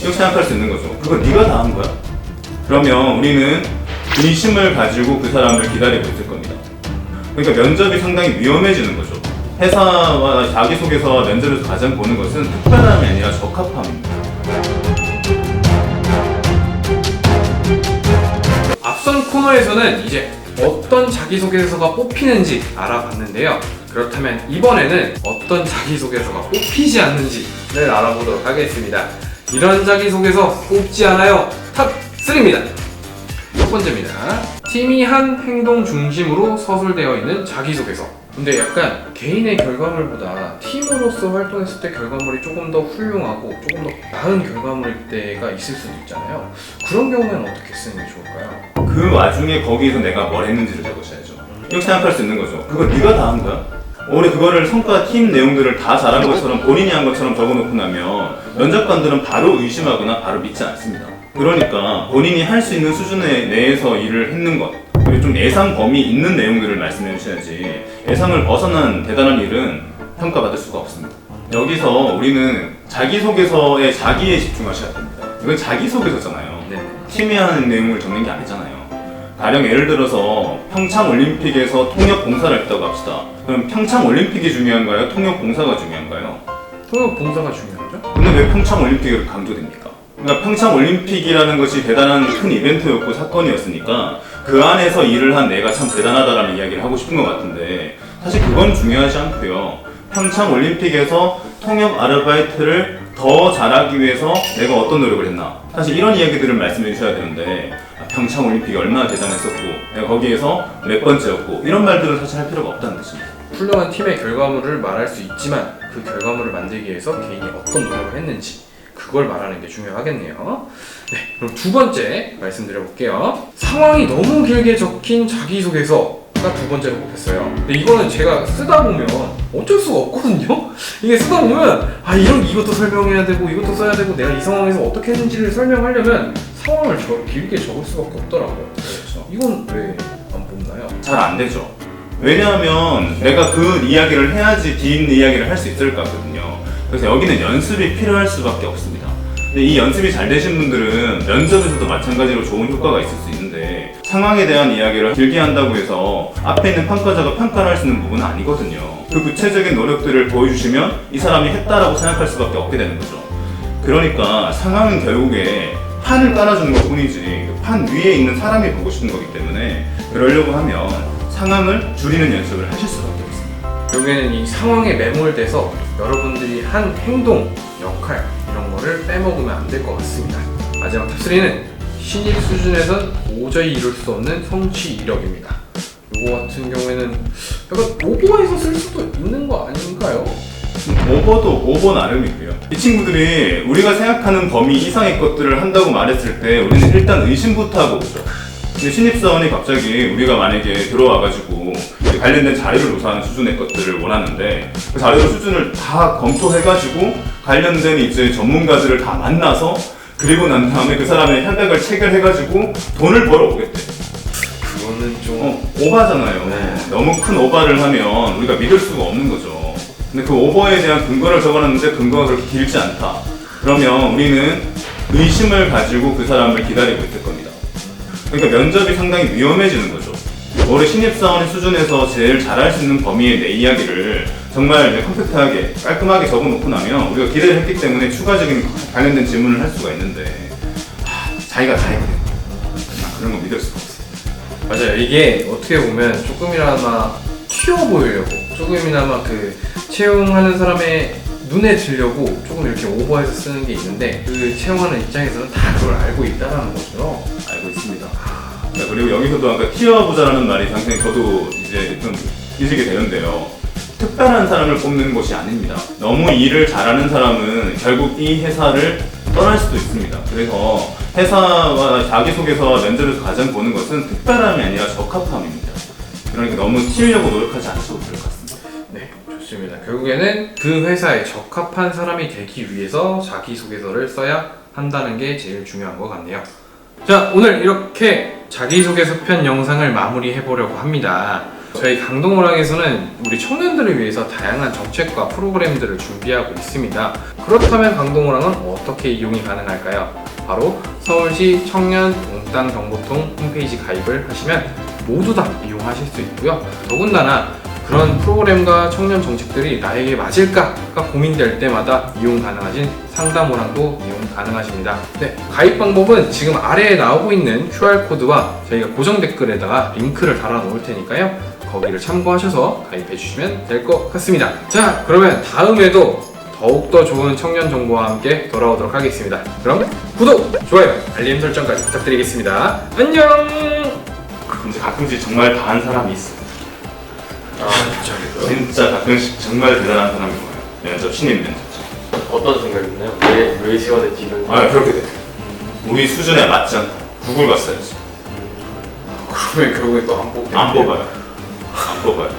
이렇게 생각할 수 있는 거죠. 그거 네가 다 한 거야? 그러면 우리는 의심을 가지고 그 사람을 기다리고 있을 겁니다. 그러니까 면접이 상당히 위험해지는 거죠. 회사와 자기소개서와 면접에서 가장 보는 것은 특별함이 아니라 적합함입니다. 앞선 코너에서는 이제 어떤 자기소개서가 뽑히는지 알아봤는데요. 그렇다면 이번에는 어떤 자기소개서가 뽑히지 않는지를 알아보도록 하겠습니다. 이런 자기소개서 뽑지 않아요. 탑 3입니다. 첫 번째입니다. 팀이 한 행동 중심으로 서술되어 있는 자기소개서. 근데 약간 개인의 결과물보다 팀으로서 활동했을 때 결과물이 조금 더 훌륭하고 조금 더 나은 결과물일 때가 있을 수도 있잖아요. 그런 경우에는 어떻게 쓰는 게 좋을까요? 그 와중에 거기에서 내가 뭘 했는지를 적으셔야죠. 이렇게 생각할 수 있는 거죠. 그거 네가 다 한 거야? 우리 그거를 성과 팀 내용들을 다 잘한 것처럼 본인이 한 것처럼 적어놓고 나면 면접관들은 바로 의심하거나 바로 믿지 않습니다. 그러니까 본인이 할 수 있는 수준 내에서 일을 했는 것, 그리고 좀 예상 범위 있는 내용들을 말씀해 주셔야지 예상을 벗어난 대단한 일은 평가받을 수가 없습니다. 여기서 우리는 자기소개서에 자기에 집중하셔야 됩니다. 이건 자기소개서잖아요. 네. 팀이 하는 내용을 적는 게 아니잖아요. 가령 예를 들어서 평창올림픽에서 통역봉사를 했다고 합시다. 그럼 평창올림픽이 중요한가요? 통역봉사가 중요한가요? 통역봉사가 중요하죠? 근데 왜 평창올림픽이 강조됩니까? 그러니까 평창올림픽이라는 것이 대단한 큰 이벤트였고 사건이었으니까 그 안에서 일을 한 내가 참 대단하다라는 이야기를 하고 싶은 것 같은데 사실 그건 중요하지 않고요. 평창올림픽에서 통역 아르바이트를 더 잘하기 위해서 내가 어떤 노력을 했나, 사실 이런 이야기들을 말씀해 주셔야 되는데 평창올림픽이 얼마나 대단했었고 내가 거기에서 몇 번째였고 이런 말들은 사실 할 필요가 없다는 뜻입니다. 훌륭한 팀의 결과물을 말할 수 있지만 그 결과물을 만들기 위해서 개인이 어떤 노력을 했는지 그걸 말하는 게 중요하겠네요. 네, 그럼 두 번째 말씀드려 볼게요. 상황이 너무 길게 적힌 자기소개서가 두 번째로 뽑혔어요. 근데 이거는 제가 쓰다 보면 어쩔 수가 없거든요. 이게 쓰다 보면 이것도 설명해야 되고 이것도 써야 되고 내가 이 상황에서 어떻게 했는지를 설명하려면 상황을 길게 적을 수밖에 없더라고요. 그렇죠. 이건 왜 안 뽑나요? 잘 안 되죠. 왜냐하면 내가 그 이야기를 해야지 긴 이야기를 할 수 있을 것 같거든요. 그래서 여기는 연습이 필요할 수밖에 없습니다. 근데 이 연습이 잘 되신 분들은 면접에서도 마찬가지로 좋은 효과가 있을 수 있는데 상황에 대한 이야기를 길게 한다고 해서 앞에 있는 평가자가 평가를 할 수 있는 부분은 아니거든요. 그 구체적인 노력들을 보여주시면 이 사람이 했다라고 생각할 수밖에 없게 되는 거죠. 그러니까 상황은 결국에 판을 깔아주는 것 뿐이지 그 판 위에 있는 사람이 보고 싶은 거기 때문에 그러려고 하면 상황을 줄이는 연습을 하실 수밖에 없습니다. 결국에는 이 상황에 매몰돼서 여러분들이 한 행동, 역할 이런 거를 빼먹으면 안 될 것 같습니다. 마지막 탑3는 신입 수준에선 도저히 이룰 수 없는 성취 이력입니다. 이거 같은 경우에는 약간 오버해서 쓸 수도 있는 거 아닌가요? 오버도 오버 나름이고요. 이 친구들이 우리가 생각하는 범위 이상의 것들을 한다고 말했을 때 우리는 일단 의심부터 하고 오죠. 근데 신입사원이 갑자기 우리가 만약에 들어와가지고 관련된 자료를 조사하는 수준의 것들을 원하는데 그 자료 수준을 다 검토해가지고 관련된 이제 전문가들을 다 만나서 그리고 난 다음에 그 사람의 협약을 체결해가지고 돈을 벌어오겠대. 그거는 좀 오바잖아요. 네. 너무 큰 오바를 하면 우리가 믿을 수가 없는 거죠. 근데 그 오버에 대한 근거를 적어놨는데 근거가 그렇게 길지 않다. 그러면 우리는 의심을 가지고 그 사람을 기다리고 있을 겁니다. 그러니까 면접이 상당히 위험해지는 거죠. 올해 신입사원의 수준에서 제일 잘할 수 있는 범위의 내 이야기를 정말 이제 컴팩트하게 깔끔하게 적어놓고 나면 우리가 기대를 했기 때문에 추가적인 관련된 질문을 할 수가 있는데 자기가 다 했거든요. 그런 거 믿을 수가 없어요. 맞아요. 이게 어떻게 보면 조금이나마 튀어 보이려고 조금이나마 그 채용하는 사람의 눈에 들려고 조금 이렇게 오버해서 쓰는 게 있는데 그 채용하는 입장에서는 다 그걸 알고 있다는 거죠. 알고 있습니다. 그리고 여기서도 아까 튀어보자라는 말이 상당히 저도 이제 좀 잊게 되는데요. 특별한 사람을 뽑는 것이 아닙니다. 너무 일을 잘하는 사람은 결국 이 회사를 떠날 수도 있습니다. 그래서 회사와 자기소개서와 면접에서 가장 보는 것은 특별함이 아니라 적합함입니다. 그러니까 너무 튀려고 노력하지 않으셔도 될 것 같습니다. 네, 좋습니다. 결국에는 그 회사에 적합한 사람이 되기 위해서 자기소개서를 써야 한다는 게 제일 중요한 것 같네요. 자, 오늘 이렇게 자기소개서 편 영상을 마무리해 보려고 합니다. 저희 강동호랑에서는 우리 청년들을 위해서 다양한 정책과 프로그램들을 준비하고 있습니다. 그렇다면 강동호랑은 어떻게 이용이 가능할까요? 바로 서울시 청년 몽땅 정보통 홈페이지 가입을 하시면 모두 다 이용하실 수 있고요. 더군다나 그런 프로그램과 청년 정책들이 나에게 맞을까가 고민될 때마다 이용 가능하신 상담호랑도 이용 가능하십니다. 네, 가입 방법은 지금 아래에 나오고 있는 QR코드와 저희가 고정 댓글에다가 링크를 달아 놓을 테니까요. 거기를 참고하셔서 가입해 주시면 될 것 같습니다. 자, 그러면 다음에도 더욱더 좋은 청년 정보와 함께 돌아오도록 하겠습니다. 그럼 구독, 좋아요, 알림 설정까지 부탁드리겠습니다. 안녕! 근데 가끔씩 정말 다 한 사람이 있어. 진짜요? 진짜 가끔씩 정말 대단한 사람이 많아요. 면접, 신입 면접자. 어떤 생각이나요? 왜 지원했지 이런 아, 그렇게 돼. 우리 수준에 맞지 않다. 구글 갔어야지. 그러면 결국에 또 안 뽑게 안 뽑아요. 안 뽑아요.